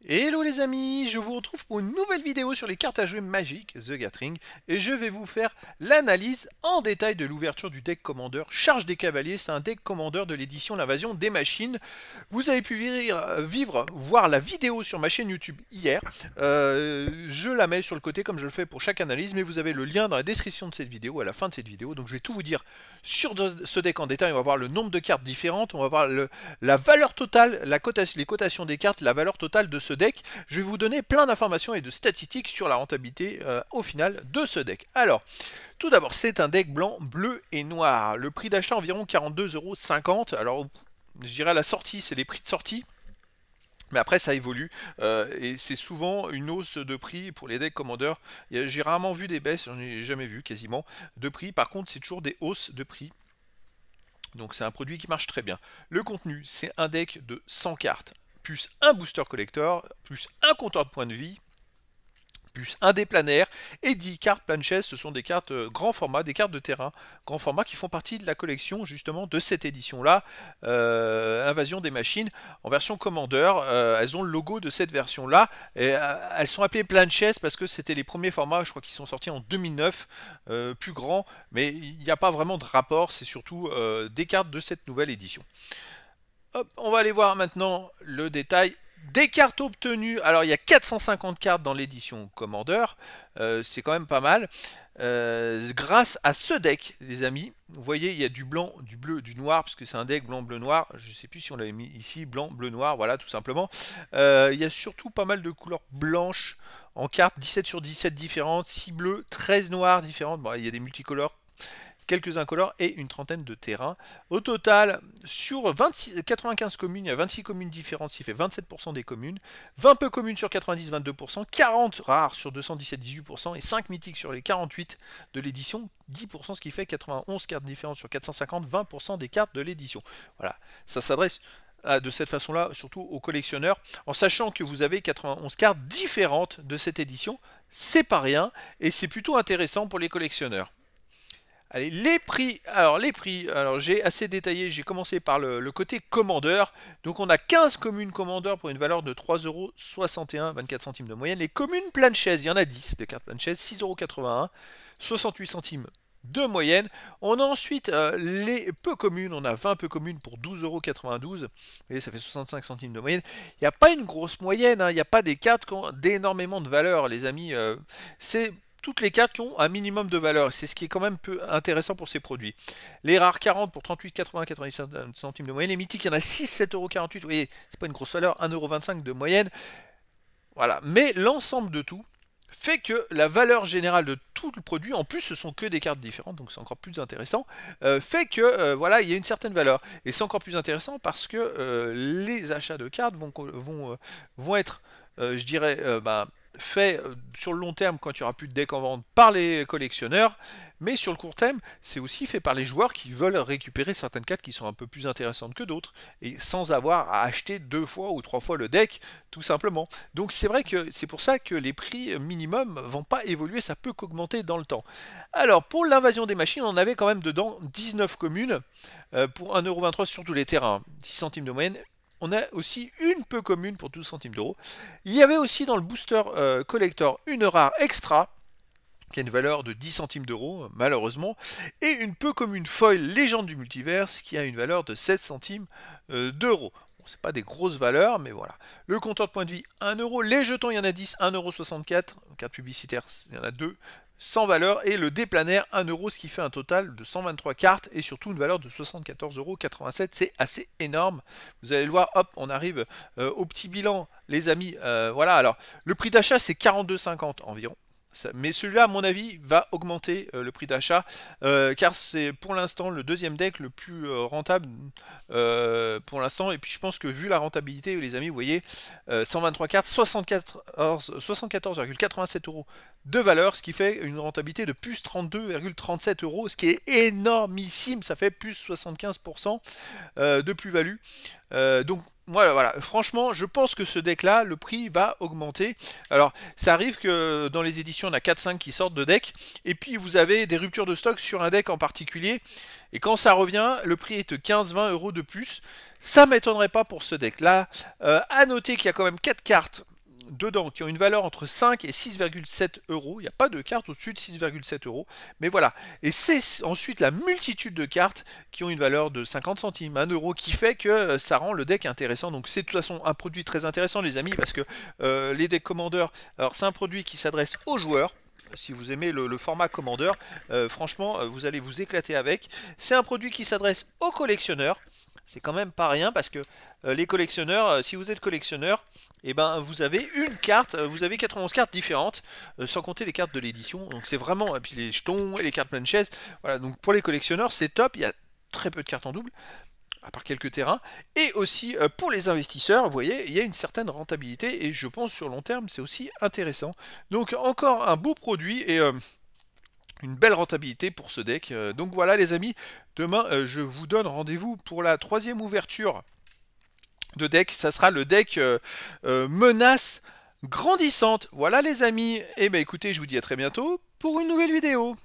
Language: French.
Hello les amis, je vous retrouve pour une nouvelle vidéo sur les cartes à jouer Magic, The Gathering, et je vais vous faire l'analyse en détail de l'ouverture du deck Commander Charge des Cavaliers. C'est un deck Commander de l'édition L'Invasion des Machines. Vous avez pu voir la vidéo sur ma chaîne YouTube hier. Je la mets sur le côté comme je le fais pour chaque analyse, mais vous avez le lien dans la description de cette vidéo, à la fin de cette vidéo. Donc je vais tout vous dire sur ce deck en détail. On va voir le nombre de cartes différentes, on va voir la valeur totale, les cotations des cartes, la valeur totale de ce deck. Je vais vous donner plein d'informations et de statistiques sur la rentabilité au final de ce deck. Alors, tout d'abord, c'est un deck blanc, bleu et noir. Le prix d'achat environ 42,50 €. Alors, je dirais à la sortie, c'est les prix de sortie. Mais après ça évolue et c'est souvent une hausse de prix pour les decks Commander. J'ai rarement vu des baisses, j'en ai jamais vu quasiment de prix. Par contre c'est toujours des hausses de prix. Donc c'est un produit qui marche très bien. Le contenu, c'est un deck de 100 cartes, plus un booster collector, plus un compteur de points de vie, plus un dé planaire et 10 cartes planchesse. Ce sont des cartes grand format, des cartes de terrain grand format qui font partie de la collection justement de cette édition-là, Invasion des Machines, en version Commander. Elles ont le logo de cette version-là. Elles sont appelées planchesse parce que c'était les premiers formats, je crois qu'ils sont sortis en 2009, plus grands, mais il n'y a pas vraiment de rapport, c'est surtout des cartes de cette nouvelle édition. Hop, on va aller voir maintenant le détail des cartes obtenues. Alors il y a 450 cartes dans l'édition Commander, c'est quand même pas mal. Grâce à ce deck, les amis, vous voyez, il y a du blanc, du bleu, du noir, puisque c'est un deck blanc, bleu, noir. Je ne sais plus si on l'avait mis ici, blanc, bleu, noir, voilà, tout simplement. Il y a surtout pas mal de couleurs blanches en cartes, 17 sur 17 différentes, 6 bleus, 13 noirs différentes. Bon, il y a des multicolores, quelques incolores et une trentaine de terrains. Au total, sur 95 communes, il y a 26 communes différentes, ce qui fait 27% des communes, 20 peu communes sur 90, 22%, 40 rares sur 217, 18%, et 5 mythiques sur les 48 de l'édition, 10%, ce qui fait 91 cartes différentes sur 450, 20% des cartes de l'édition. Voilà, ça s'adresse de cette façon-là, surtout aux collectionneurs, en sachant que vous avez 91 cartes différentes de cette édition. C'est pas rien, et c'est plutôt intéressant pour les collectionneurs. Allez, les prix. Alors j'ai assez détaillé, j'ai commencé par le côté commandeur. Donc on a 15 communes commandeurs pour une valeur de 3,61 €, 24 centimes de moyenne. Les communes planchaises, il y en a 10 de cartes planchaises, 6,81 €, 68 centimes de moyenne. On a ensuite les peu communes, on a 20 peu communes pour 12,92 €. Vous voyez, ça fait 65 centimes de moyenne. Il n'y a pas une grosse moyenne, hein. Il n'y a pas des cartes qui ont d'énormément de valeur, les amis. C'est toutes les cartes qui ont un minimum de valeur. C'est ce qui est quand même peu intéressant pour ces produits. Les rares 40 pour 38,80, 97 centimes de moyenne. Les mythiques, il y en a 6, 7,48 €. Vous voyez, c'est pas une grosse valeur, 1,25 € de moyenne. Voilà. Mais l'ensemble de tout fait que la valeur générale de tout le produit, en plus ce sont que des cartes différentes, donc c'est encore plus intéressant, fait que voilà, il y a une certaine valeur. Et c'est encore plus intéressant parce que les achats de cartes vont être, je dirais, fait sur le long terme quand il n'y aura plus de deck en vente par les collectionneurs, mais sur le court terme c'est aussi fait par les joueurs qui veulent récupérer certaines cartes qui sont un peu plus intéressantes que d'autres et sans avoir à acheter 2 fois ou 3 fois le deck tout simplement. Donc c'est vrai que c'est pour ça que les prix minimum vont pas évoluer, ça peut qu'augmenter dans le temps. Alors pour l'invasion des machines, on avait quand même dedans 19 communes pour 1,23 € sur tous les terrains, 6 centimes de moyenne. On a aussi une peu commune pour 12 centimes d'euros. Il y avait aussi dans le booster collector une rare extra qui a une valeur de 10 centimes d'euros, malheureusement, et une peu commune foil légende du multiverse qui a une valeur de 7 centimes d'euros. Bon, c'est pas des grosses valeurs, mais voilà. Le compteur de points de vie, 1 €. Les jetons, il y en a 10, 1,64 €. Carte publicitaire, il y en a 2. Sans valeur, et le déplanaire 1 €, ce qui fait un total de 123 cartes et surtout une valeur de 74,87 €. C'est assez énorme. Vous allez le voir, hop, on arrive au petit bilan, les amis. Voilà, alors le prix d'achat c'est 42,50 € environ. Mais celui-là, à mon avis, va augmenter le prix d'achat, car c'est pour l'instant le deuxième deck le plus rentable pour l'instant. Et puis je pense que vu la rentabilité, les amis, vous voyez, 123 cartes, 74,87 € de valeur, ce qui fait une rentabilité de plus 32,37 €, ce qui est énormissime, ça fait plus 75% de plus-value. Donc voilà, franchement, je pense que ce deck-là, le prix va augmenter. Alors, ça arrive que dans les éditions, on a 4-5 qui sortent de deck, et puis vous avez des ruptures de stock sur un deck en particulier, et quand ça revient, le prix est de 15-20 € de plus. Ça m'étonnerait pas pour ce deck-là. À noter qu'il y a quand même 4 cartes dedans qui ont une valeur entre 5 et 6,7 euros. Il n'y a pas de carte au-dessus de 6,7 euros. Mais voilà. Et c'est ensuite la multitude de cartes qui ont une valeur de 50 centimes, 1 euro, qui fait que ça rend le deck intéressant. Donc c'est de toute façon un produit très intéressant, les amis, parce que les decks Commander, alors c'est un produit qui s'adresse aux joueurs. Si vous aimez le format Commander, franchement, vous allez vous éclater avec. C'est un produit qui s'adresse aux collectionneurs. C'est quand même pas rien parce que les collectionneurs, si vous êtes collectionneur, et ben vous avez une carte, vous avez 91 cartes différentes, sans compter les cartes de l'édition. Donc c'est vraiment, et puis les jetons et les cartes pleine chaise. Voilà, donc pour les collectionneurs, c'est top. Il y a très peu de cartes en double, à part quelques terrains. Et aussi pour les investisseurs, vous voyez, il y a une certaine rentabilité et je pense sur long terme, c'est aussi intéressant. Donc encore un beau produit et une belle rentabilité pour ce deck. Donc voilà les amis, demain je vous donne rendez-vous pour la 3e ouverture de deck. Ça sera le deck menace grandissante. Voilà les amis, et ben écoutez, je vous dis à très bientôt pour une nouvelle vidéo.